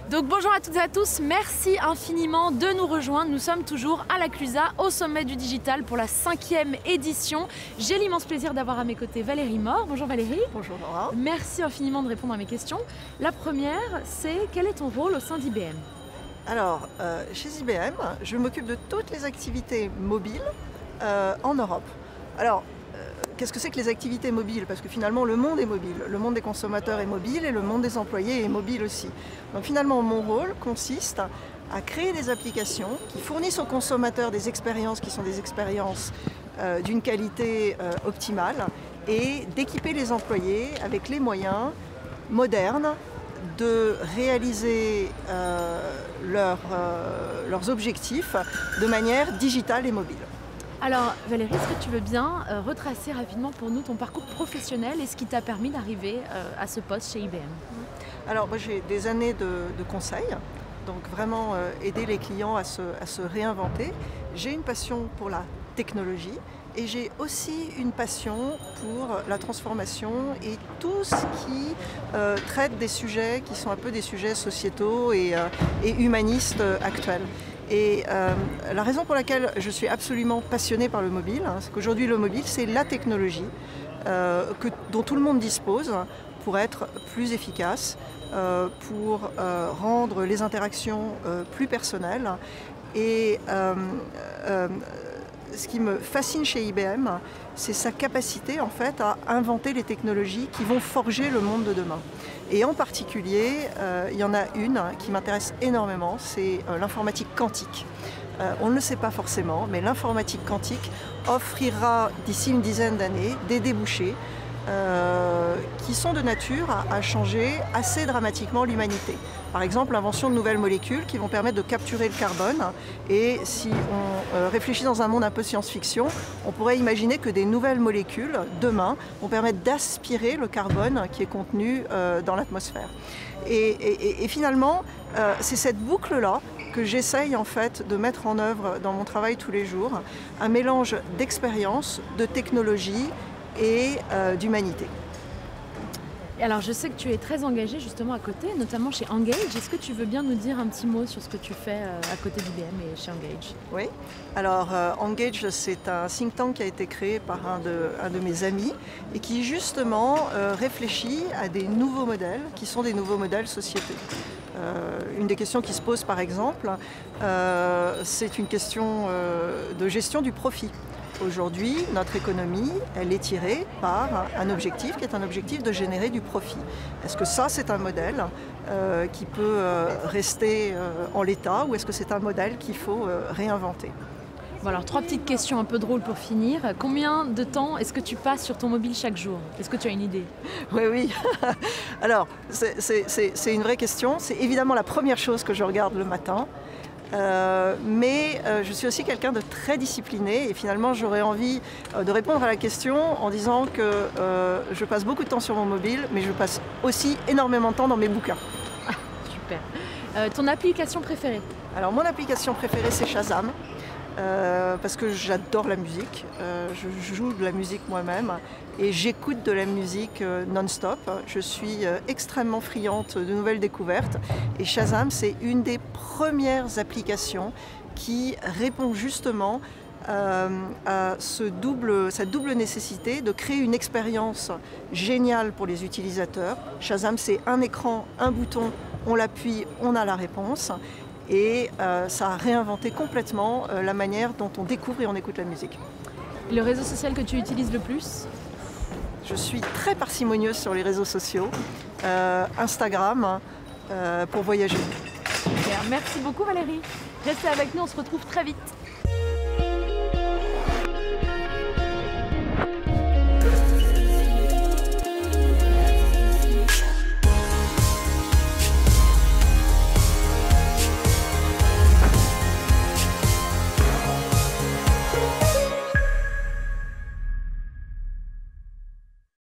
Donc bonjour à toutes et à tous, merci infiniment de nous rejoindre. Nous sommes toujours à la Clusa, au sommet du digital pour la 5e édition. J'ai l'immense plaisir d'avoir à mes côtés Valérie Mort. Bonjour Valérie. Bonjour Laura. Merci infiniment de répondre à mes questions. La première, c'est quel est ton rôle au sein d'IBM? Alors, chez IBM, je m'occupe de toutes les activités mobiles en Europe. Alors, qu'est-ce que c'est que les activités mobiles? Parce que finalement, le monde est mobile. Le monde des consommateurs est mobile et le monde des employés est mobile aussi. Donc finalement, mon rôle consiste à créer des applications qui fournissent aux consommateurs des expériences qui sont des expériences d'une qualité optimale et d'équiper les employés avec les moyens modernes de réaliser leurs objectifs de manière digitale et mobile. Alors Valérie, est-ce que tu veux bien retracer rapidement pour nous ton parcours professionnel et ce qui t'a permis d'arriver à ce poste chez IBM? Alors moi j'ai des années de conseil, donc vraiment aider les clients à se réinventer. J'ai une passion pour la technologie et j'ai aussi une passion pour la transformation et tout ce qui traite des sujets qui sont un peu des sujets sociétaux et humanistes actuels. Et la raison pour laquelle je suis absolument passionnée par le mobile, c'est qu'aujourd'hui le mobile c'est la technologie dont tout le monde dispose pour être plus efficace, pour rendre les interactions plus personnelles. Et ce qui me fascine chez IBM, c'est sa capacité en fait à inventer les technologies qui vont forger le monde de demain. Et en particulier, il y en a une qui m'intéresse énormément, c'est l'informatique quantique. On ne le sait pas forcément, mais l'informatique quantique offrira d'ici une dizaine d'années des débouchés qui sont de nature à changer assez dramatiquement l'humanité. Par exemple, l'invention de nouvelles molécules qui vont permettre de capturer le carbone. Et si on réfléchit dans un monde un peu science-fiction, on pourrait imaginer que des nouvelles molécules, demain, vont permettre d'aspirer le carbone qui est contenu dans l'atmosphère. Et finalement, c'est cette boucle-là que j'essaye en fait de mettre en œuvre dans mon travail tous les jours, un mélange d'expérience, de technologie et d'humanité. Alors je sais que tu es très engagée justement à côté, notamment chez Engage. Est-ce que tu veux bien nous dire un petit mot sur ce que tu fais à côté d'IBM et chez Engage? Oui, alors Engage c'est un think tank qui a été créé par un de mes amis et qui justement réfléchit à des nouveaux modèles qui sont des nouveaux modèles sociétés. Une des questions qui se pose par exemple, c'est une question de gestion du profit. Aujourd'hui, notre économie, elle est tirée par un objectif qui est un objectif de générer du profit. Est-ce que ça, c'est un modèle qui peut rester en l'état ou est-ce que c'est un modèle qu'il faut réinventer? Bon alors, 3 petites questions un peu drôles pour finir. Combien de temps est-ce que tu passes sur ton mobile chaque jour? Est-ce que tu as une idée? Oui. Alors, c'est une vraie question. C'est évidemment la première chose que je regarde le matin. Mais je suis aussi quelqu'un de très discipliné et finalement j'aurais envie de répondre à la question en disant que je passe beaucoup de temps sur mon mobile mais je passe aussi énormément de temps dans mes bouquins. Ah, super. Ton application préférée? Alors mon application préférée c'est Shazam. Parce que j'adore la musique, je joue de la musique moi-même et j'écoute de la musique non-stop. Je suis extrêmement friande de nouvelles découvertes et Shazam c'est une des premières applications qui répond justement à cette double nécessité de créer une expérience géniale pour les utilisateurs. Shazam c'est un écran, un bouton, on l'appuie, on a la réponse. Et ça a réinventé complètement la manière dont on découvre et on écoute la musique. Le réseau social que tu utilises le plus? Je suis très parcimonieuse sur les réseaux sociaux, Instagram, pour voyager. Super. Merci beaucoup Valérie. Restez avec nous, on se retrouve très vite.